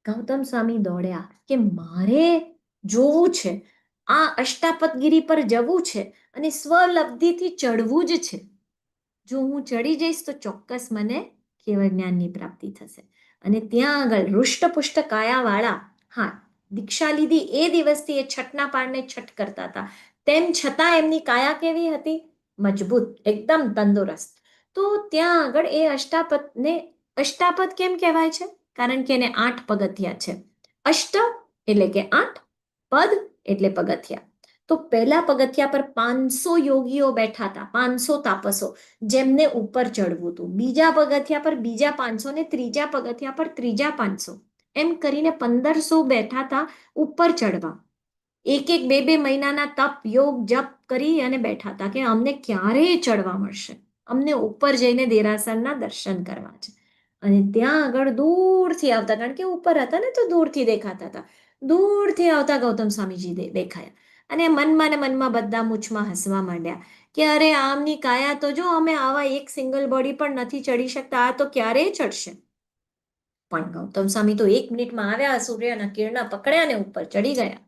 ગૌતમ સ્વામી દોડ્યા કે મારે જોવું છે, આ અષ્ટાપદગીરી પર જવું છે અને સ્વલબ્ધિથી ચડવું જ છે. જો હું ચડી જઈશ તો ચોક્કસ મને કેવળ જ્ઞાનની પ્રાપ્તિ થશે. અને ત્યાં આગળ હૃષ્ટપુષ્ટ કાયાવાળા, હા, દીક્ષા લીધી એ દિવસથી એ છઠના પારને છઠ કરતા હતા, તેમ છતાં એમની કાયા કેવી હતી? મજબૂત, એકદમ તંદુરસ્ત. તો ત્યાં આગળ એ અષ્ટાપદને અષ્ટાપદ કેમ કહેવાય છે? કારણ કે એને 8 પગથિયા છે. અષ્ટ એટલે કે 8, પદ એટલે પગથિયા. તો પહેલા પગથિયા પર 500 યોગીઓ બેઠા હતા, 500 તાપસો, જેમને ઉપર ચડવું હતું. બીજા પગથિયા પર બીજા 500 ને ત્રીજા પગથિયા પર ત્રીજા 500, એમ કરીને 1500 બેઠા હતા ઉપર ચડવા. એક એક બે બે મહિનાના તપ યોગ જપ કરી અને બેઠા હતા કે અમને ક્યારે ચડવા મળશે, અમને ઉપર જઈને દેરાસરના દર્શન કરવા છે. અને ત્યાં આગળ દૂરથી આવતા, કારણ કે ઉપર હતા ને તો દૂરથી દેખાતા હતા, દૂરથી આવતા ગૌતમ સ્વામીજી દેખાયા. અને મનમાં ને મનમાં બધા મૂછમાં હસવા માંડ્યા કે અરે આમની કાયા તો જો, અમે આવા એક સિંગલ બોડી પણ નથી ચડી શકતા, આ તો ક્યારેય ચડશે. પણ ગૌતમ સ્વામી તો 1 મિનિટમાં આવ્યા, સૂર્યના કિરણા પકડ્યા ને ઉપર ચડી ગયા.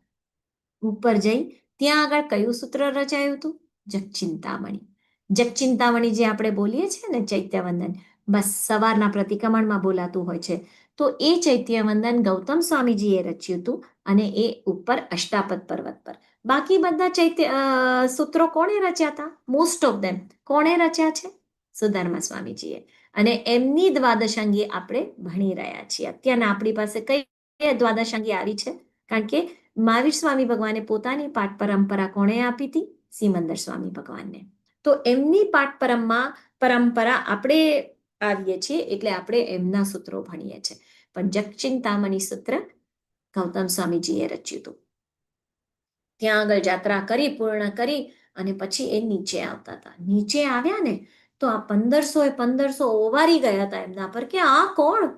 ઉપર જઈ ત્યાં આગળ કયું સૂત્ર રચાયું હતું? જગચિંતામણી. જગચિંતામણી જે આપણે બોલીએ છીએ ને ચૈત્યવંદન, બસ સવારના પ્રતિક્રમણમાં બોલાતું હોય છે. તો એ ચૈત્યવંદન ગૌતમ સ્વામીજીએ રચ્યું હતું અને એ ઉપર અષ્ટાપદ પર્વત પર. બાકી બધા સૂત્રો કોણે રચ્યા હતા? મોસ્ટ ઓફ ધેમ કોણે રચ્યા છે? સુધર્મા સ્વામીજીએ. અને એમની દ્વાદશાંગી આપણે ભણી રહ્યા છીએ. અત્યારના આપણી પાસે કઈ દ્વાદશાંગી આવી છે? કારણ કે મહાવીર સ્વામી ભગવાને પોતાની પાઠ પરંપરા કોણે આપી હતી? સિમંદર સ્વામી ભગવાનને. તો એમની પાઠ પરંપરા આપણે આવીએ છીએ, એટલે આપણે એમના સૂત્રો ભણીએ છીએ. પણ જગચિંતામણી સૂત્ર ગૌતમ સ્વામીજીએ રચ્યું હતું. ત્યાં આગળ જાત્રા કરી, પૂર્ણ કરી અને પછી એ નીચે આવતા હતા. નીચે આવ્યા ને તો આ 1500 ઓવારી ગયા હતા એમના પર કે આ કોણ,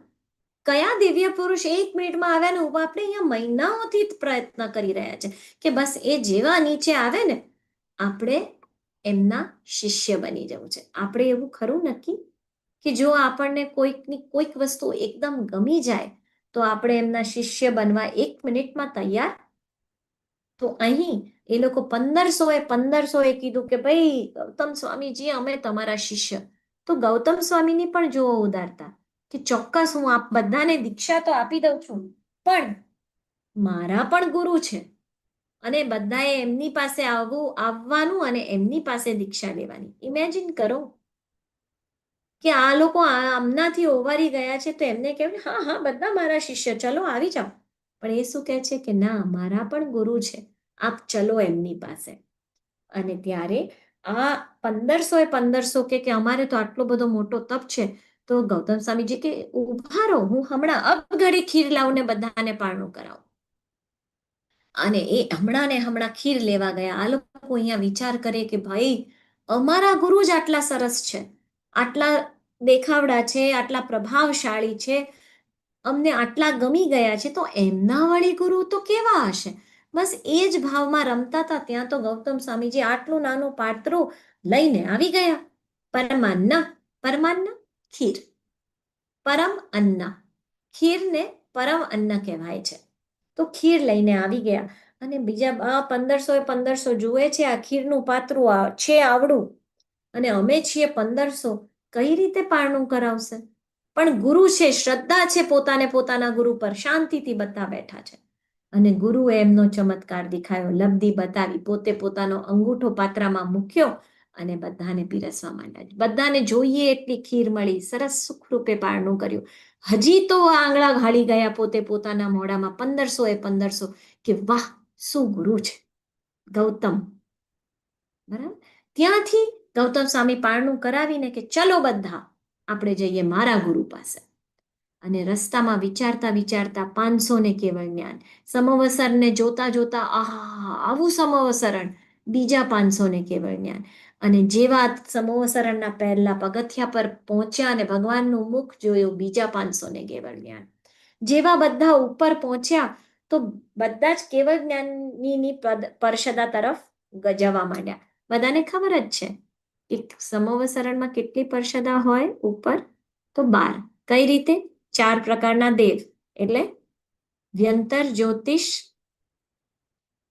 કયા દિવ્ય પુરુષ 1 મિનિટમાં આવ્યા ને ઉભા? આપણે અહીંયા મહિનાઓથી પ્રયત્ન કરી રહ્યા છે કે બસ એ જેવા નીચે આવે ને આપણે એમના શિષ્ય બની જવું છે. આપણે એવું ખરું નક્કી કે જો આપણને કોઈક વસ્તુ એકદમ ગમી જાય તો આપણે એમના શિષ્ય બનવા 1 મિનિટમાં તૈયાર? તો અહીં એ લોકો 1500 કીધું કે ભાઈ ગૌતમ સ્વામીજી અમે તમારા શિષ્ય. તો ગૌતમ સ્વામીની પણ જુઓ ઉદારતા કે ચોક્કસ હું આપ બધાને દીક્ષા તો આપી દઉં છું, પણ મારા પણ ગુરુ છે અને બધાએ એમની પાસે આવવાનું અને એમની પાસે દીક્ષા લેવાની. ઇમેજિન કરો કે આ લોકો આમનાથી ઓવારી ગયા છે તો એમને કહેવાય હા હા બધા મારા શિષ્ય, ચલો આવી જાઓ. પણ એ શું કહે છે કે ના, મારા પણ ગુરુ છે, આપ ચલો એમની પાસે. અને ત્યારે આ 1500 કે અમારે તો આટલો બધો મોટો તપ છે. તો ગૌતમ સ્વામીજી કે ઉભા રહો, હું હમણાં અબઘડી ખીર લાવું ને બધાને પારણું કરાવું. અને એ હમણાં ને હમણાં ખીર લેવા ગયા. આ લોકો અહીંયા વિચાર કરે કે ભાઈ અમારા ગુરુ જ આટલા સરસ છે, આટલા દેખાવડા છે, આટલા પ્રભાવશાળી છે, અમને આટલા ગમી ગયા છે, તો એમના વળી ગુરુ તો કેવા હશે? બસ એ જ ભાવમાં રમતા હતા. ત્યાં તો ગૌતમ સ્વામીજી આટલું નાનું પાત્રું લઈને આવી ગયા. પરમાન્ન ખીર, પરમ અન્ન, ખીરને પરમ અન્ન કહેવાય છે. તો ખીર લઈને આવી ગયા અને બીજા 1500 જુએ છે આ ખીરનું પાત્રું છે આવડું અને અમે છીએ 1500, કઈ રીતે પારણું કરાવશે? પણ ગુરુ છે, શ્રદ્ધા છે પોતાના ગુરુ પર, શાંતિથી બધા બેઠા છે. અને ગુરુએ એમનો ચમત્કાર દેખાયો, લબ્ધિ બતાવી, પોતે પોતાનો અંગૂઠો પાત્રામાં મૂક્યો અને બધાને પીરસવા માંડ્યા. બધાને જોઈએ એટલી ખીર મળી, સરસ સુખરૂપે પારણું કર્યું. હજી તો આંગળા ઘાલી ગયા પોતે પોતાના મોઢામાં, 1500 કે વાહ શું ગુરુ છે ગૌતમ. બરાબર. ત્યાંથી ગૌતમ સ્વામી પારણું કરાવીને કે ચલો બધા આપણે જઈએ મારા ગુરુ પાસે. અને રસ્તામાં વિચારતા વિચારતા 500 ને કેવળ જ્ઞાન, સમવસરને જોતા જોતા આહા આવું સમવસરણ, બીજા 500 ને કેવળ જ્ઞાન. અને જેવા સમવસરણના પહેલા પગથિયા પર પહોંચ્યા અને ભગવાનનું મુખ જોયું, બીજા 500 ને કેવળ જ્ઞાન. જેવા બધા ઉપર પહોંચ્યા તો બધા જ કેવળ જ્ઞાનની પરષદા તરફ જવા માંડ્યા. બધાને ખબર જ છે કે સમવસરણમાં કેટલી પરષદા હોય ઉપર, તો 12. કઈ રીતે? 4 પ્રકારના દેવ, એટલે વ્યંતર, જ્યોતિષ,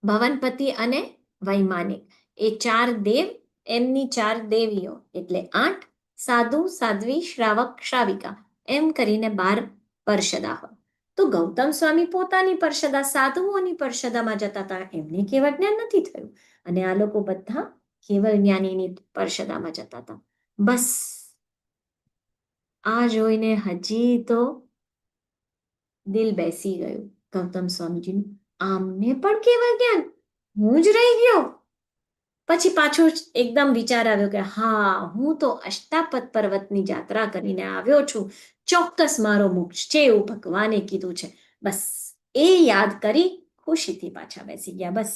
ભવનપતિ અને વૈમાનિક. એ 4 દેવ, એમની 4 દેવીઓ, એટલે 8. સાધુ, સાધ્વી, શ્રાવક, શ્રાવિકા, એમ કરીને 12 પરષદા હોય. તો ગૌતમ સ્વામી પોતાની પરષદા, સાધુઓની પરષદામાં જતા હતા, એમને કેવળ જ્ઞાન નથી થયું. અને આ લોકો બધા કેવળ જ્ઞાનીની પરષદામાં જતા હતા. બસ આ જોઈને હજી તો દિલ બેસી ગયું ગૌતમ સ્વામીજીનું. આમને પણ કેવળ જ્ઞાન, હું જ રહી ગયો. પછી પાછો એકદમ વિચાર આવ્યો કે હા, હું તો અષ્ટાપદ પર્વતની યાત્રા કરીને આવ્યો છું, ચોક્કસ મારો મોક્ષ છે એવું ભગવાને કીધું છે. બસ એ યાદ કરી ખુશીથી પાછા બેસી ગયા. બસ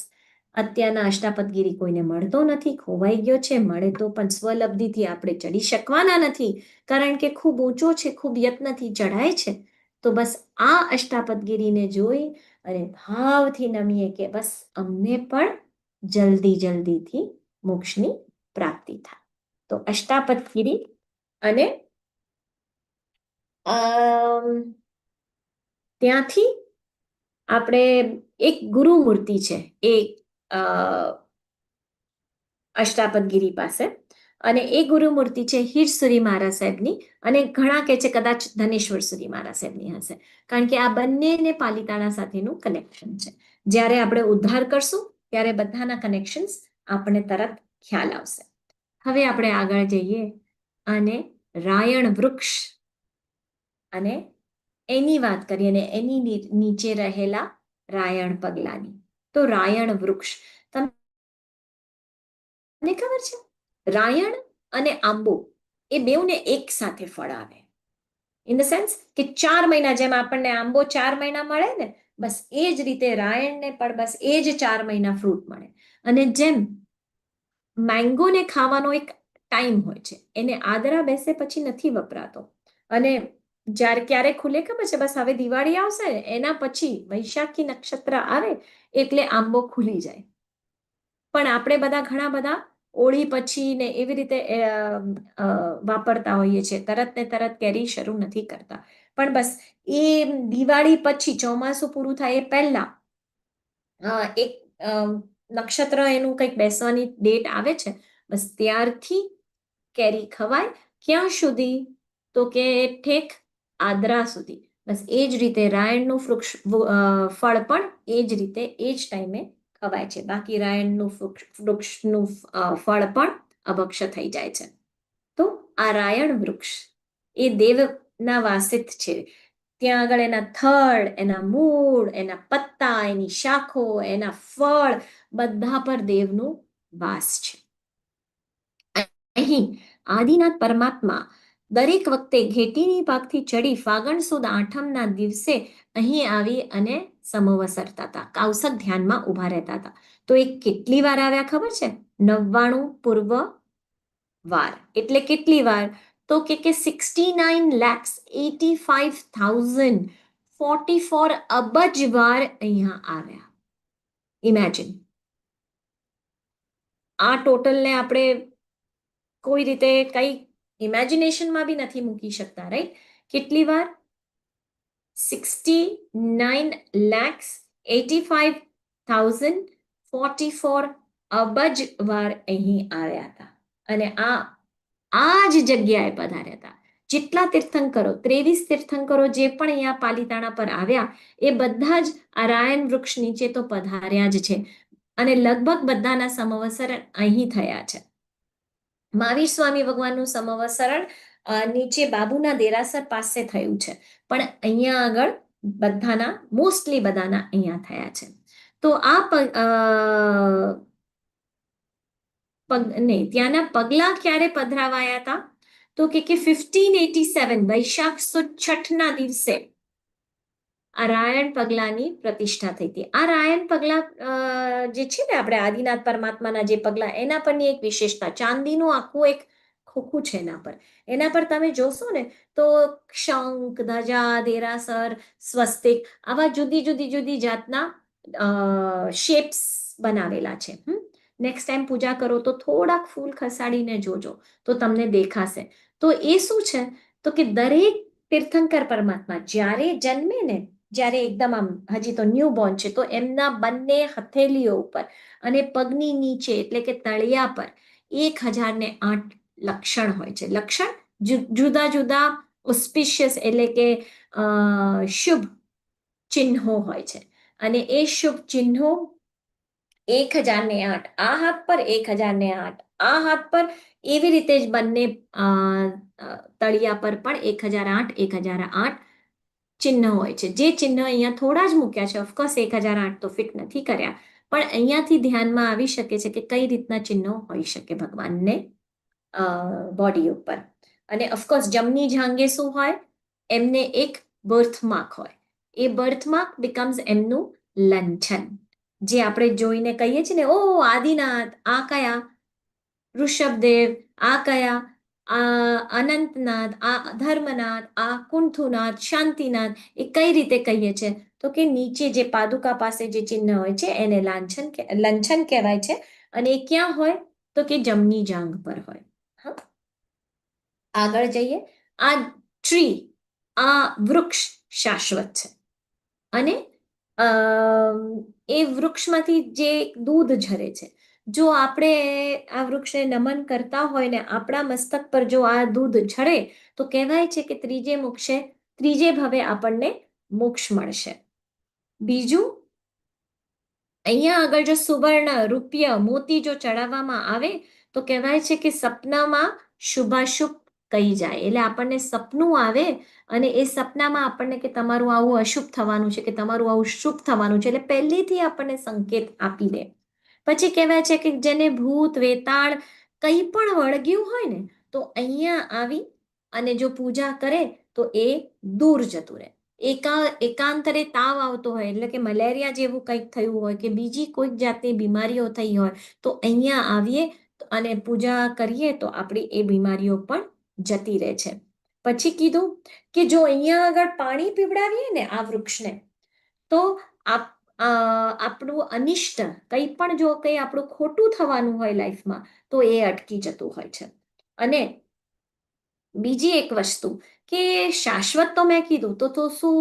અત્યારના અષ્ટાપદગીરી કોઈને મળતો નથી, ખોવાઈ ગયો છે. મળે તો પણ સ્વલબ્ધિથી આપણે ચડી શકવાના નથી, કારણ કે ખૂબ ઊંચો છે, ખૂબ યત્નથી ચઢાય છે. તો બસ આ અષ્ટાપદગીરીને જોઈ અને ભાવથી નમીએ કે બસ અમને પણ જલ્દી જલ્દીથી મોક્ષની પ્રાપ્તિ થાય. તો અષ્ટાપદગીરી. અને ત્યાંથી આપણે એક ગુરુ મૂર્તિ છે એ અષ્ટાપદગીરી પાસે, અને એ ગુરુ મૂર્તિ છે હીરસુરી મહારાજ સાહેબની. અને ઘણા કહે છે કદાચ ધનેશ્વર સુરી મહારાજ સાહેબની હશે, કારણ કે આ બંનેને પાલિતાણા સાથેનું કનેક્શન છે. જ્યારે આપણે ઉદ્ધાર કરશું ત્યારે બધાના કનેક્શન્સ આપણે તરત ખ્યાલ આવશે. હવે આપણે આગળ જઈએ અને રાયણ વૃક્ષ અને એની વાત કરીએ, અને એની નીચે રહેલા રાયણ પગલાની. તો રાયણ વૃક્ષ, તમને ખબર છે રાયણ અને આંબો એ બેઉને એક સાથે ફળ આવે. ઇન ધ સેન્સ કે 4 મહિના, જેમ આપણને આંબો 4 મહિના મળે ને, બસ એ જ રીતે રાયણને પણ બસ એ જ 4 મહિના ફ્રૂટ મળે. અને જેમ મેંગોને ખાવાનો એક ટાઈમ હોય છે, એને આદરા બેસે પછી નથી વપરાતો, અને જ્યારે ક્યારે ખુલે ખબર છે? બસ હવે દિવાળી આવશે ને એના પછી વૈશાખી નક્ષત્ર આવે એટલે આંબો ખુલી જાય. પણ આપણે બધા ઘણા બધા ઓળી પછી ને એવી રીતે વાપરતા હોઈએ છીએ, તરત ને તરત કેરી શરૂ નથી કરતા. પણ બસ એ દિવાળી પછી ચોમાસું પૂરું થાય એ પહેલા એક નક્ષત્ર એનું કંઈક બેસવાની ડેટ આવે છે, બસ ત્યારથી કેરી ખવાય. ક્યાં સુધી? તો કે ઠેક આદરા સુધી. બસ એ જ રીતે રાયણનું ફળ પણ એ જ રીતે એ જ ટાઈમે ખવાય છે. બાકી રાયણનું વૃક્ષનું ફળ પણ અભક્ષ્ય થઈ જાય છે. તો આ રાયણ વૃક્ષ એ દેવના વાસિત છે. ત્યાં આગળ એના થડ, એના મૂળ, એના પત્તા, એની શાખો, એના ફળ, બધા પર દેવનું વાસ છે. અહીં આદિનાથ પરમાત્મા દરેક વખતે ઘેટીની પાકથી ચડી ફાગણ સુદ આઠમના દિવસે અહીં આવી અને સમવસરતા હતા, કાવસક ધ્યાનમાં ઉભા રહેતા હતા. તો એ કેટલી વાર આવ્યા ખબર છે? 99 પૂર્વ વાર. એટલે કેટલી વાર? તો કે 69,85,044 અબજ વાર અહીંયા આવ્યા. ઇમેજિન. આ ટોટલને આપણે કોઈ રીતે કઈ ઇમેજિનેશનમાં બી નથી મૂકી શકતા, રાઈટ? કેટલી વાર? 69,85,044 અબજ વાર અહીં આવ્યા હતા. અને આ જ જગ્યાએ પધાર્યા હતા. જેટલા તીર્થંકરો, 23 તીર્થંકરો જે પણ અહીંયા પાલિતાણા પર આવ્યા, એ બધા જ આ રાયણ વૃક્ષ નીચે તો પધાર્યા જ છે. અને લગભગ બધાના સમવસર અહીં થયા છે. મહાવીર સ્વામી ભગવાનનું સમવસરણ નીચે બાબુના દેરાસર પાસે થયું છે, પણ અહીંયા આગળ બધાના મોસ્ટલી બધાના અહીંયા થયા છે. તો આ નહીં, ત્યાંના પગલા ક્યારે પધરાવાયા હતા? તો કે 1587 વૈશાખ સુદ છઠના દિવસે આ રાયણ પગલાની પ્રતિષ્ઠા થઈ હતી. આ રાયણ પગલા જે છે ને આપણે આદિનાથ પરમાત્માના જે પગલા, એના પરની એક વિશેષતા, ચાંદીનું આખું એક ખોખું છે એના પર તમે જોશો ને તો શંખ, ધજા, દેરાસર, સ્વસ્તિક આવા જુદી જુદી જુદી જાતના શેપ્સ બનાવેલા છે. નેક્સ્ટ ટાઈમ પૂજા કરો તો થોડાક ફૂલ ખસાડીને જોજો તો તમને દેખાશે. તો એ શું છે તો કે દરેક તીર્થંકર પરમાત્મા જ્યારે જન્મે ને, જ્યારે એકદમ આમ હજી તો ન્યૂબોર્ન છે, તો એમના બંને હથેલીઓ ઉપર અને પગની નીચે એટલે કે તળિયા પર 1008 લક્ષણ હોય છે. લક્ષણ જુદા જુદા ઓસ્પિશિયસ એટલે કે શુભ ચિહ્નો હોય છે, અને એ શુભ ચિહ્નો 1008 આ હાથ પર, 1008 આ હાથ પર, એવી રીતે જ બંને તળિયા પર પણ 1008 1008 ચિહ્ન હોય છે. જે ચિહ્ન અહીંયા થોડા જ મૂક્યા છે, ઓફકોર્સ 1008 તો ફિટ નથી કર્યા, પણ અહીંયાથી ધ્યાનમાં આવી શકે છે કે કઈ રીતના ચિહ્નો હોઈ શકે ભગવાનને બોડી ઉપર. અને ઓફકોર્સ જમની જાંગે શું હોય, એમને એક બર્થમાર્ક હોય, એ બર્થમાર્ક બિકમ્સ એમનું લંછન, જે આપણે જોઈને કહીએ છીએ ને, ઓ આદિનાથ, આ કયા ઋષભદેવ, આ કયા અનંતનાથ, આ ધર્મનાથ, આ કુંઠુનાથ, શાંતિનાથ, એ કઈ રીતે કહીએ છીએ તો કે નીચે જે પાદુકા પાસે જે ચિહ્ન હોય છે એને લંછન કહેવાય છે, અને એ ક્યાં હોય તો કે જમની જાંઘ પર હોય. આગળ જઈએ. આ ટ્રી, આ વૃક્ષ શાશ્વત છે, અને એ વૃક્ષમાંથી જે દૂધ ઝરે છે, જો આપણે આ વૃક્ષને નમન કરતા હોય ને આપણા મસ્તક પર જો આ દૂધ ઝરે તો કહેવાય છે કે ત્રીજે ભવે આપણને મોક્ષ મળશે. બીજું, અહીંયા આગળ જો સુવર્ણ, રૂપિય, મોતી જો ચડાવવામાં આવે તો કહેવાય છે કે સપનામાં શુભાશુભ કહી જાય, એટલે આપણને સપનું આવે અને એ સપનામાં આપણને કે તમારું આવું અશુભ થવાનું છે કે તમારું આવું શુભ થવાનું છે, એટલે પહેલેથી આપણને સંકેત આપી દે. પછી કહેવાય છે કે જેને ભૂત, વેતાળ કંઈ પણ વળગ્યું હોય ને તો અહીંયા આવી અને જો પૂજા કરે તો એ દૂર જતું રહે. એકાંતરે તાવ આવતો હોય એટલે કે મલેરિયા જેવું કંઈક થયું હોય કે બીજી કોઈક જાતની બીમારીઓ થઈ હોય તો અહીંયા આવીએ અને પૂજા કરીએ તો આપણી એ બીમારીઓ પણ જતી રહે છે. પછી કીધું કે જો અહીંયા આગળ પાણી પીવડાવીએ ને આ વૃક્ષને તો આપણું અનિષ્ટ કંઈ પણ જો કંઈ આપણું ખોટું થવાનું હોય લાઈફમાં તો એ અટકી જતું હોય છે. અને બીજી એક વસ્તુ કે શાશ્વત તો મેં કીધું તો શું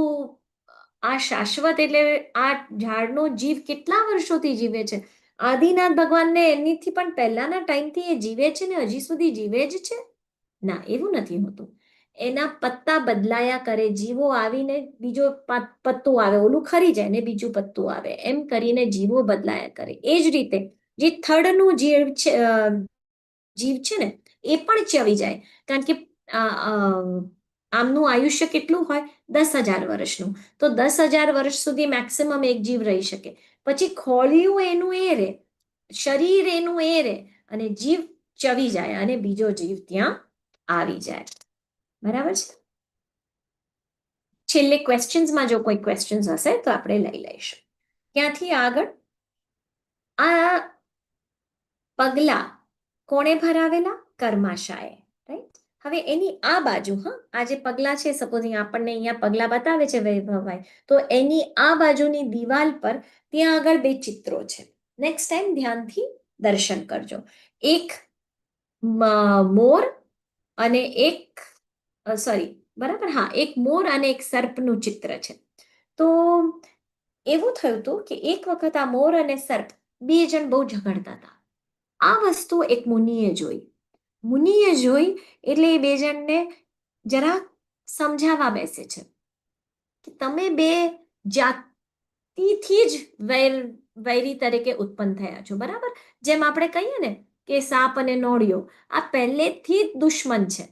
આ શાશ્વત એટલે આ ઝાડનો જીવ કેટલા વર્ષોથી જીવે છે? આદિનાથ ભગવાનને એમનીથી પણ પહેલાના ટાઈમથી એ જીવે છે ને હજી સુધી જીવે જ છે? ના, એવું નથી હોતું. એના પત્તા બદલાયા કરે, જીવો આવીને બીજો પત્તું આવે, ઓલું ખરી જાય ને બીજું પત્તું આવે, એમ કરીને જીવો બદલાયા કરે. એ જ રીતે જે થડનું જીવ છે ને એ પણ ચવી જાય, કારણ કે આમનું આયુષ્ય કેટલું હોય? 10,000 વર્ષનું. તો 10,000 વર્ષ સુધી મેક્સિમમ એક જીવ રહી શકે, પછી ખોળિયું એનું એ રે, શરીર એનું એ રે, અને જીવ ચવી જાય અને બીજો જીવ ત્યાં આવી જાય. બરાબર છે? છેલ્લે ક્વેશ્ચન્સમાં જો કોઈ ક્વેશ્ચન્સ હશે તો આપણે લઈ લઈશું. ત્યાંથી આગળ આ પગલા કોણે ભરાવેલા? કર્માશાએ. રાઈટ? હવે એની આ બાજુ, આ જે પગલા છે, સપોઝ આપણને અહીંયા પગલા બતાવે છે વૈભવભાઈ, તો એની આ બાજુની દિવાલ પર ત્યાં આગળ 2 ચિત્રો છે. નેક્સ્ટ ટાઈમ ધ્યાનથી દર્શન કરજો. એક મોર અને એક બરાબર, એક મોર અને એક સર્પનું ચિત્ર છે. તો એવું થયું હતું કે એક વખત આ મોર અને સર્પ 2 જણ બહુ ઝઘડતા હતા. આ વસ્તુ એક મુનિએ જોઈ એટલે એ 2 જણને જરા સમજાવવા બેસે છે કે તમે 2 જાતિથી જ વૈરી તરીકે ઉત્પન્ન થયા છો. બરાબર? જેમ આપણે કહીએ ને કે સાપ અને નોળિયો આ પહેલેથી જ દુશ્મન છે.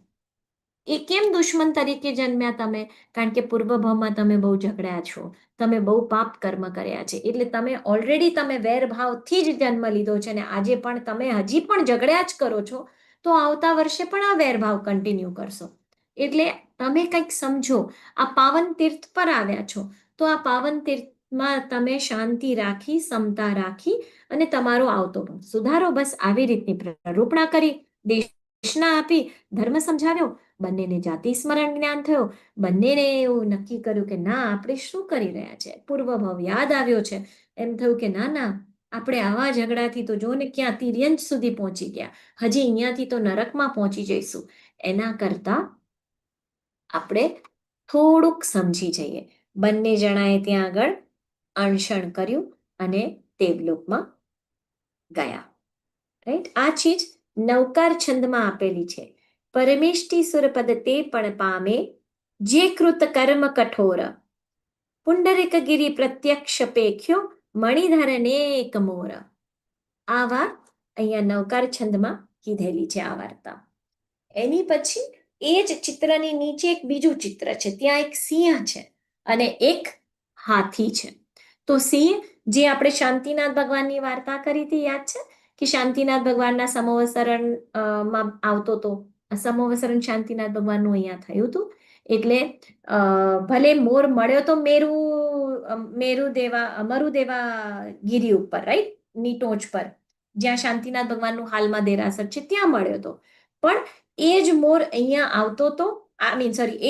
એ કેમ દુશ્મન તરીકે જન્મ્યા તમે? કારણ કે પૂર્વભાવમાં તમે બહુ ઝઘડ્યા છો, તમે બહુ પાપ કર્મ કર્યા છે, એટલે તમે ઓલરેડી તમે વેરભાવથી જ જન્મ લીધો છે અને આજે પણ તમે હજી પણ ઝઘડ્યા જ કરો છો, તો આવતા વર્ષે પણ આ વેરભાવ કન્ટિન્યુ કરશો. એટલે તમે કંઈક સમજો, આ પાવન તીર્થ પર આવ્યા છો, તો આ પાવન તીર્થમાં તમે શાંતિ રાખી, સમતા રાખી અને તમારો આવતો સુધારો. બસ આવી રીતની પ્રરૂપણા કરી, દેશના આપી, ધર્મ સમજાવ્યો, બંનેને જાતિ સ્મરણ જ્ઞાન થયો, બંનેને એવું નક્કી કર્યું કે ના આપણે શું કરી રહ્યા છે, પૂર્વભાવ યાદ આવ્યો છે, એમ થયું કે ના ના આપણે આવા ઝઘડાથી તો જો ને ક્યાં તિર્યંત સુધી પહોંચી ગયા, હજી અહીંયાથી તો નરકમાં પહોંચી જઈશું. એના કરતા આપણે થોડુંક સમજી જઈએ. બંને જણાએ ત્યાં આગળ અણશણ કર્યું અને દેવલોકમાં ગયા. રાઈટ, આ ચીજ નવકાર છંદમાં આપેલી છે. પરમેષ્ટિ સુરપદ તે પણ પામે, જે કૃત કર્મ કઠોર, પુંડરીક ગિરી પ્રત્યક્ષ પેખ્યો, મણિધર નેક મોર. આ વાત અહીંયા નવકાર છંદમાં કીધેલી છે આ વાર્તા. એની પછી એ જ ચિત્રની નીચે એક બીજું ચિત્ર છે, ત્યાં એક સિંહ છે અને એક હાથી છે. તો સિંહ, જે આપણે શાંતિનાથ ભગવાનની વાર્તા કરી હતી, યાદ છે કે શાંતિનાથ ભગવાનના સમોવસરણ માં આવતો હતો. સમોવસરણ શાંતિનાથ ભગવાનનું અહીંયા થયું હતું. એટલે ભલે મોર મળ્યો તો મરુદેવા ગીરી ઉપર, રાઈટ, ની ટોચ પર, જ્યાં શાંતિનાથ ભગવાનનું હાલમાં દેરાસર છે ત્યાં મળ્યો હતો. પણ એ જ મોર અહીંયા આવતો હતો,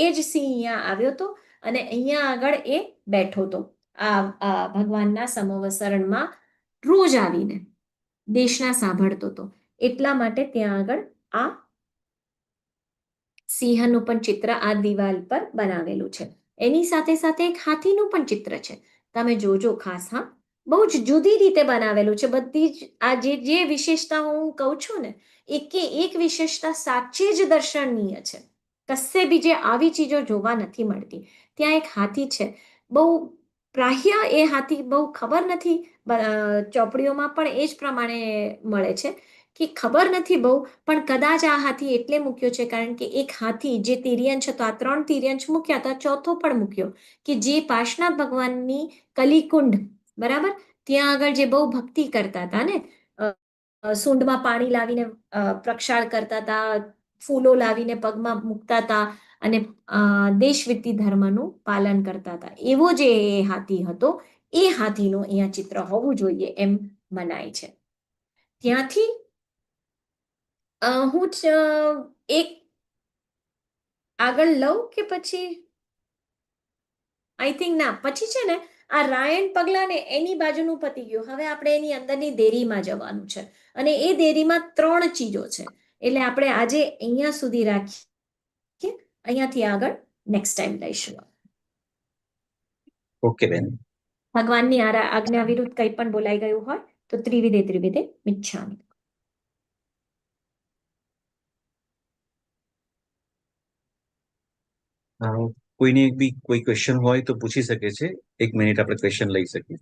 એ જ સિંહ અહીંયા આવ્યો હતો અને અહીંયા આગળ એ બેઠો હતો આ ભગવાનના સમોવસરણમાં રોજ આવીને દેશના સાંભળતો હતો. એટલા માટે ત્યાં આગળ આ સિંહનું પણ ચિત્ર આ દિવાલ પર બનાવેલું છે. એની સાથે સાથે એક હાથીનું પણ ચિત્ર છે. તમે જોજો ખાસ, હા, બહુ જ જુદી રીતે બનાવેલું છે. બધી જ આ જે વિશેષતા હું કહું છું ને, એકે એક વિશેષતા સાચે જ દર્શનીય છે. કશે બીજે આવી ચીજો જોવા નથી મળતી. ત્યાં એક હાથી છે, બહુ પ્રાહ્ય એ હાથી બહુ ખબર નથી, ચોપડીઓમાં પણ એ જ પ્રમાણે મળે છે કે ખબર નથી બહુ, પણ કદાચ આ હાથી એટલે મૂક્યો છે કારણ કે એક હાથી જે તિર્યંશ હતો, આ 3 તિર્યંશ મૂક્યા હતા, ચોથો પણ મૂક્યો કે જે પાર્શ્વનાથ ભગવાનની કલિકુંડ, બરાબર, ત્યાં આગળ જે બહુ ભક્તિ કરતા હતા ને, સૂંઢમાં પાણી લાવીને પ્રક્ષાળ કરતા હતા, ફૂલો લાવીને પગમાં મૂકતા હતા અને દેશવિત્તી ધર્મનું પાલન કરતા હતા, એવો જે હાથી હતો, એ હાથીનું અહીંયા ચિત્ર હોવું જોઈએ એમ મનાય છે. ત્યાંથી હું એક આગળ લઉં કે પછી? આઈ થિંક ના, પછી છે ને આ રાયણ પગલા ને એની બાજુનું પતી ગયું. હવે આપણે એની અંદરની દેરીમાં જવાનું છે અને એ દેરીમાં 3 ચીજો છે. એટલે આપણે આજે અહીંયા સુધી રાખીએ, અહીંયાથી આગળ નેક્સ્ટ ટાઈમ લઈશું. ઓકે બેન. ભગવાનની આજ્ઞા વિરુદ્ધ કંઈ પણ બોલાઈ ગયું હોય તો ત્રિવિધે ત્રિવિધે મિચ્છામિ. કોઈને બી કોઈ ક્વેશ્ચન હોય તો પૂછી શકે છે. 1 મિનિટ આપણે ક્વેશ્ચન લઈ શકીએ.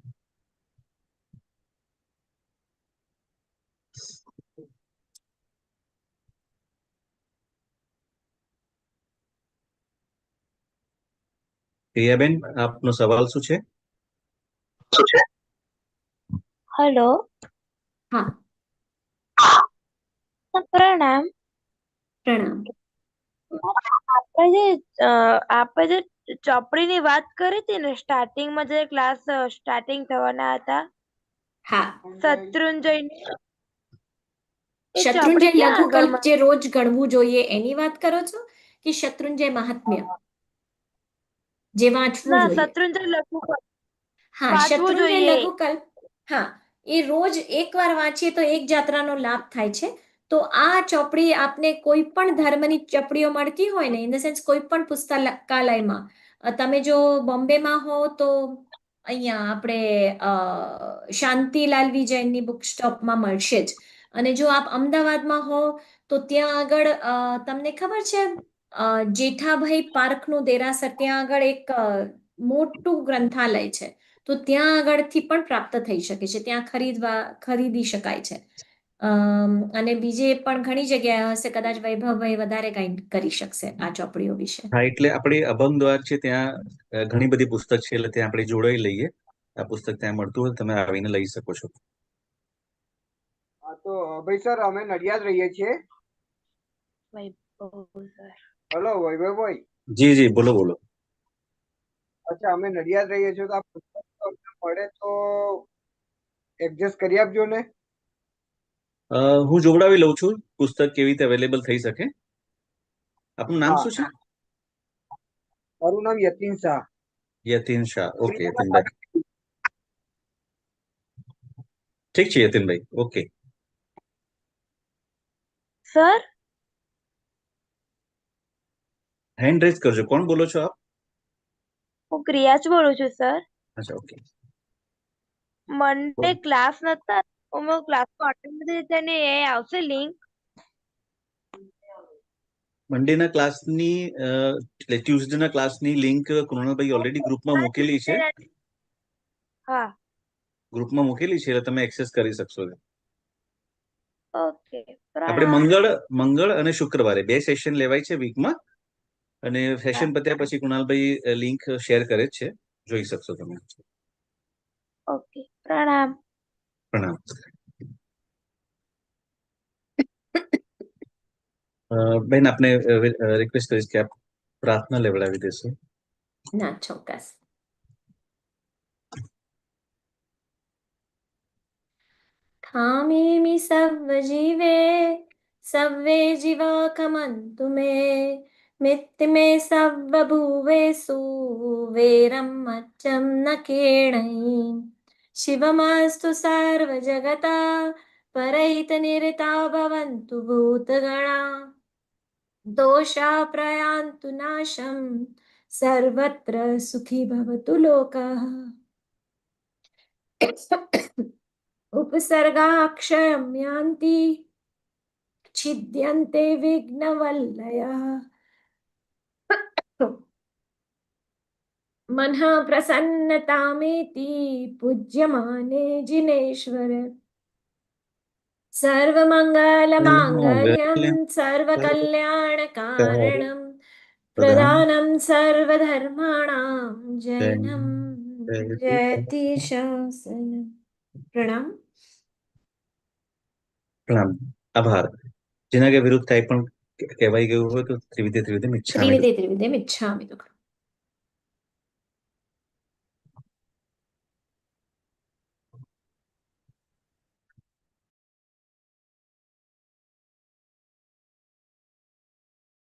પ્રિયાબેન, આપનો સવાલ શું છે? હેલો. હા, પ્રણામ. પ્રણામ. આપણે જે ચોપડીની વાત કરી હતી ને, સ્ટાર્ટિંગમાં જે ક્લાસ સ્ટાર્ટિંગ થવાના હતા, હા, શત્રુંજયની, એ શત્રુંજય ચોપડી ક્યાં લઘુકલ્પ આગળ? જે રોજ ગણવું જોઈએ એની વાત કરો છો કે શત્રુંજય મહાત્મ્ય જે વાંચવું ના, જોઈએ? શત્રુંજય લખવું હા, વાંચવું શત્રુંજય જોઈએ. લઘુકલ્પ, હા, એ રોજ એકવાર વાંચીએ તો એક જાત્રાનો લાભ થાય છે. તો આ ચોપડી આપને કોઈ પણ ધર્મની ચોપડીઓ મળતી હોય ને, ઇન ધ સેન્સ કોઈ પણ પુસ્તકાલયમાં, તમે જો બોમ્બેમાં હો તો અહીંયા આપણે શાંતિલાલ વિજયની બુક સ્ટોપમાં મળશે જ. અને જો આપ અમદાવાદમાં હો તો ત્યાં આગળ તમને ખબર છે જેઠાભાઈ પાર્કનું દેરાસર, ત્યાં આગળ એક મોટું ગ્રંથાલય છે. તો ત્યાં આગળથી પણ પ્રાપ્ત થઈ શકે છે, ત્યાં ખરીદી શકાય છે. અને બીજે પણ ઘણી જગ્યાએ હશે, કદાચ વૈભવભાઈ વધારે કંઈ કરી શકશે આ ચોપડીઓ વિશે. હા, એટલે આપણે અભંગ દ્વાર છે ત્યાં ઘણી બધી પુસ્તક છે, એટલે ત્યાં આપણે જોડાઈ લઈએ. આ પુસ્તક ત્યાં મળતું હોય તમે આવીને લઈ શકો છો. હા તો ભાઈ સર, અમે નડિયાદ રહીએ છીએ. વૈભવ સર. હલો વૈભવભાઈ. જી જી, બોલો બોલો. અચ્છા, અમે નડિયાદ રહીએ છીએ, તો આ પુસ્તક અમને મળે તો એડજસ્ટ કરી આપજો ને. હું જોવડાવી લઉં છું પુસ્તક કેવી રીતે અવેલેબલ થઈ શકે. આપનું નામ હા, શું છે? મારું નામ યતીન શાહ. યતીન શાહ. ઓકે યતીનભાઈ, ઠીક છે યતીનભાઈ, ઓકે. સર, હેન્ડ રેઝ કરજો. કોણ બોલો છો આપ? હું ક્રિયા જ બોલું છું સર. અચ્છા, ઓકે. મંડે ક્લાસ નતા, હું ક્લાસમાં અટેન્ડ નથી તેની એ આવશે લિંક. મંડેના ક્લાસની એટલે ટ્યુઝડેના ક્લાસની લિંક કૃણાલભાઈ ઓલરેડી ગ્રુપમાં મૂકેલી છે. હા, ગ્રુપમાં મૂકેલી છે એટલે તમે એક્સેસ કરી શકશો. ઓકે. આપણે પ્રણામ. મંગળ અને શુક્રવારે 2 સેશન લેવાય છે વીકમાં, અને સેશન હા, પત્યા પછી કુણાલભાઈ લિંક શેર કરે જ છે, જોઈ શકશો તમે. ઓકે. પ્રણામ. પ્રણામ. બેન, આપને રિક્વેસ્ટ કરીશ કે આપ પ્રાર્થના લેવડાવી દેશો. ના, ચોક્કસ. ठामेमि सव्वजीवे सव्वे जीवा खमन्तु मे मित्तिमे सव्वभुवेषु वेरं मच्चं न केणै शिवमस्तु सर्वजगता परहितनिरता भवन्तु भूतगणा दोषा प्रयान्तु नाशं सर्वत्र सुखी भवतु लोकः उपसर्गाक्षयं यान्ति छिद्यन्ते विघ्नवल्लयः मनः प्रसन्नतामेति पूज्यमाने जिनेश्वर सर्वमङ्गलमाङ्गल्यं सर्वकल्याणकारणं प्रदानं सर्वधर्माणां जैनं जयति शासनं. પ્રણામ. પ્રણામ. આભાર. જેના કે વિરુદ્ધ કાંઈ પણ કહેવાય ગયું હોય તો ત્રિવિધે ત્રિવિધે મિચ્છામિ. ત્રિવિધે ત્રિવિધે મિચ્છામિ દુઃખમ.